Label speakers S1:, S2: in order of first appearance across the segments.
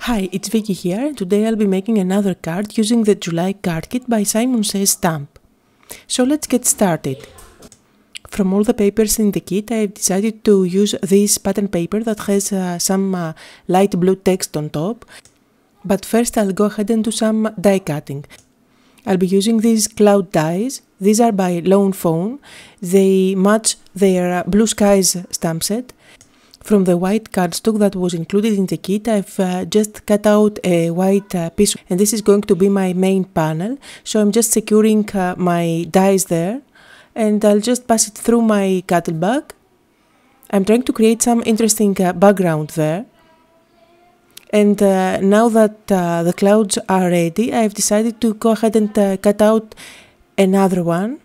S1: Hi, it's Vicky here. Today I'll be making another card using the July card kit by Simon Says Stamp. So let's get started. From all the papers in the kit, I've decided to use this pattern paper that has some light blue text on top. But first I'll go ahead and do some die cutting. I'll be using these cloud dies. These are by Lone Phone. They match their Blue Skies stamp set. From the white cardstock that was included in the kit, I've just cut out a white piece, and this is going to be my main panel. So I'm just securing my dies there, and I'll just pass it through my cattle bag. I'm trying to create some interesting background there. And now that the clouds are ready, I've decided to go ahead and cut out another one.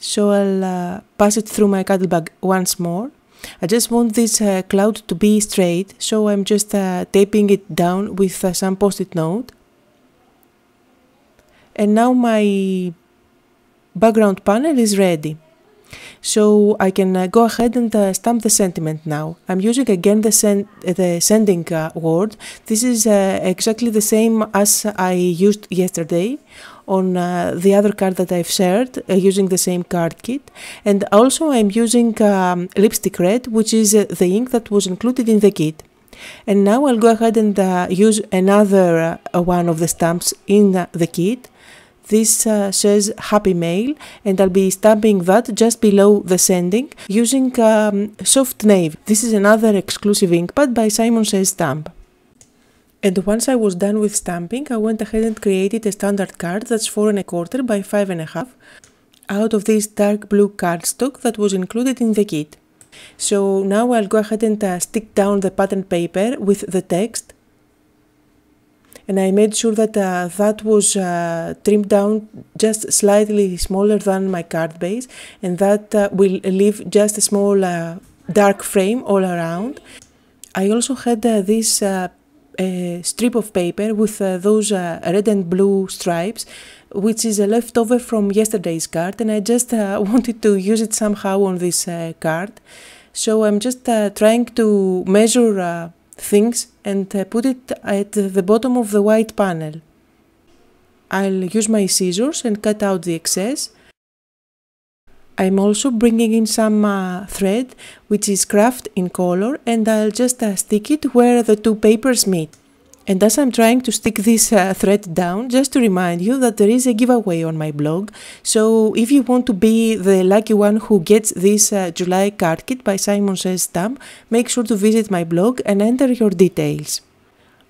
S1: So I'll pass it through my cattle bag once more. I just want this cloud to be straight, so I'm just taping it down with some post-it note. And now my background panel is ready. So I can go ahead and stamp the sentiment now. I'm using again the sending word. This is exactly the same as I used yesterday on the other card that I've shared using the same card kit. And also I'm using lipstick red, which is the ink that was included in the kit. And now I'll go ahead and use another one of the stamps in the kit. This says Happy Mail, and I'll be stamping that just below the sending using soft navy. This is another exclusive ink pad by Simon Says Stamp. And once I was done with stamping, I went ahead and created a standard card that's 4 1/4 by 5 1/2 out of this dark blue cardstock that was included in the kit. So now I'll go ahead and stick down the pattern paper with the text. And I made sure that that was trimmed down just slightly smaller than my card base, and that will leave just a small dark frame all around. I also had this strip of paper with those red and blue stripes, which is a leftover from yesterday's card, and I just wanted to use it somehow on this card. So I'm just trying to measure things and put it at the bottom of the white panel. I'll use my scissors and cut out the excess. I'm also bringing in some thread, which is craft in color, and I'll just stick it where the two papers meet. And as I'm trying to stick this thread down, just to remind you that there is a giveaway on my blog. So if you want to be the lucky one who gets this July card kit by Simon Says Stamp, make sure to visit my blog and enter your details.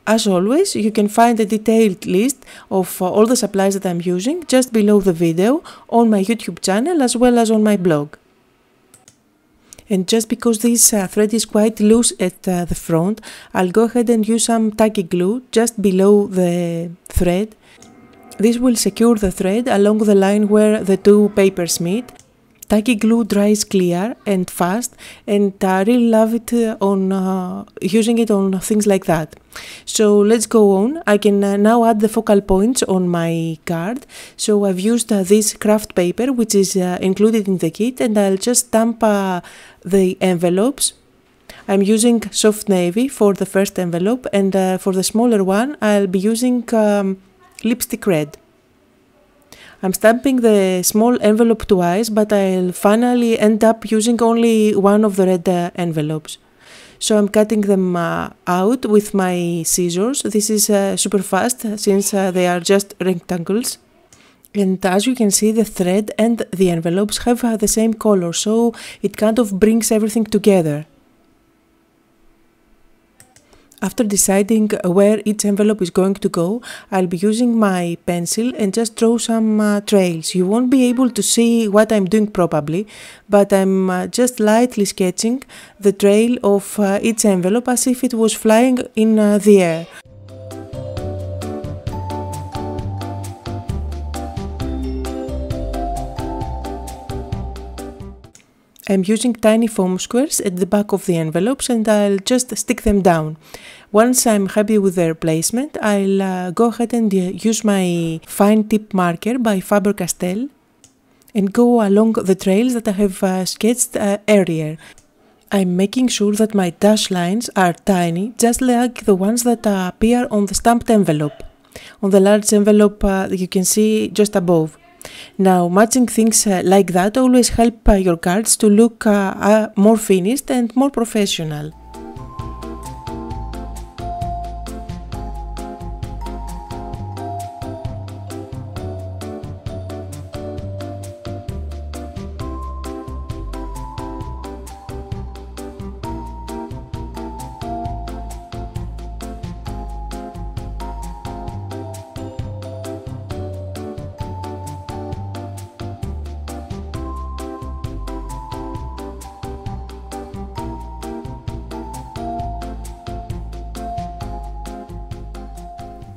S1: As always, you can find a detailed list of all the supplies that I'm using just below the video on my YouTube channel as well as on my blog. And just because this thread is quite loose at the front, I'll go ahead and use some tacky glue just below the thread. This will secure the thread along the line where the two papers meet. Tacky glue dries clear and fast, and I really love it on using it on things like that. So let's go on. I can now add the focal points on my card. So I've used this craft paper, which is included in the kit, and I'll just stamp the envelopes. I'm using soft navy for the first envelope, and for the smaller one I'll be using lipstick red. I'm stamping the small envelope twice, but I'll finally end up using only one of the red envelopes. So I'm cutting them out with my scissors. This is super fast since they are just rectangles. And as you can see, the thread and the envelopes have the same color, so it kind of brings everything together. After deciding where each envelope is going to go, I'll be using my pencil and just draw some trails. You won't be able to see what I'm doing probably, but I'm just lightly sketching the trail of each envelope as if it was flying in the air. I'm using tiny foam squares at the back of the envelopes, and I'll just stick them down. Once I'm happy with their placement, I'll go ahead and use my fine tip marker by Faber-Castell and go along the trails that I have sketched earlier. I'm making sure that my dash lines are tiny, just like the ones that appear on the stamped envelope. On the large envelope you can see just above. Now, matching things like that always help your cards to look more finished and more professional.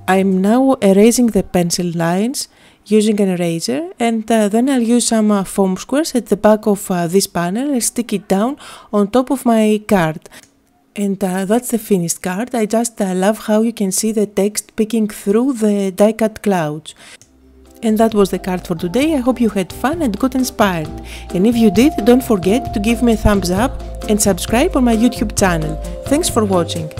S1: I'm now erasing the pencil lines using an eraser, and then I'll use some foam squares at the back of this panel and stick it down on top of my card. And that's the finished card. I just love how you can see the text peeking through the die-cut clouds. And that was the card for today. I hope you had fun and got inspired. And if you did, don't forget to give me a thumbs up and subscribe on my YouTube channel. Thanks for watching.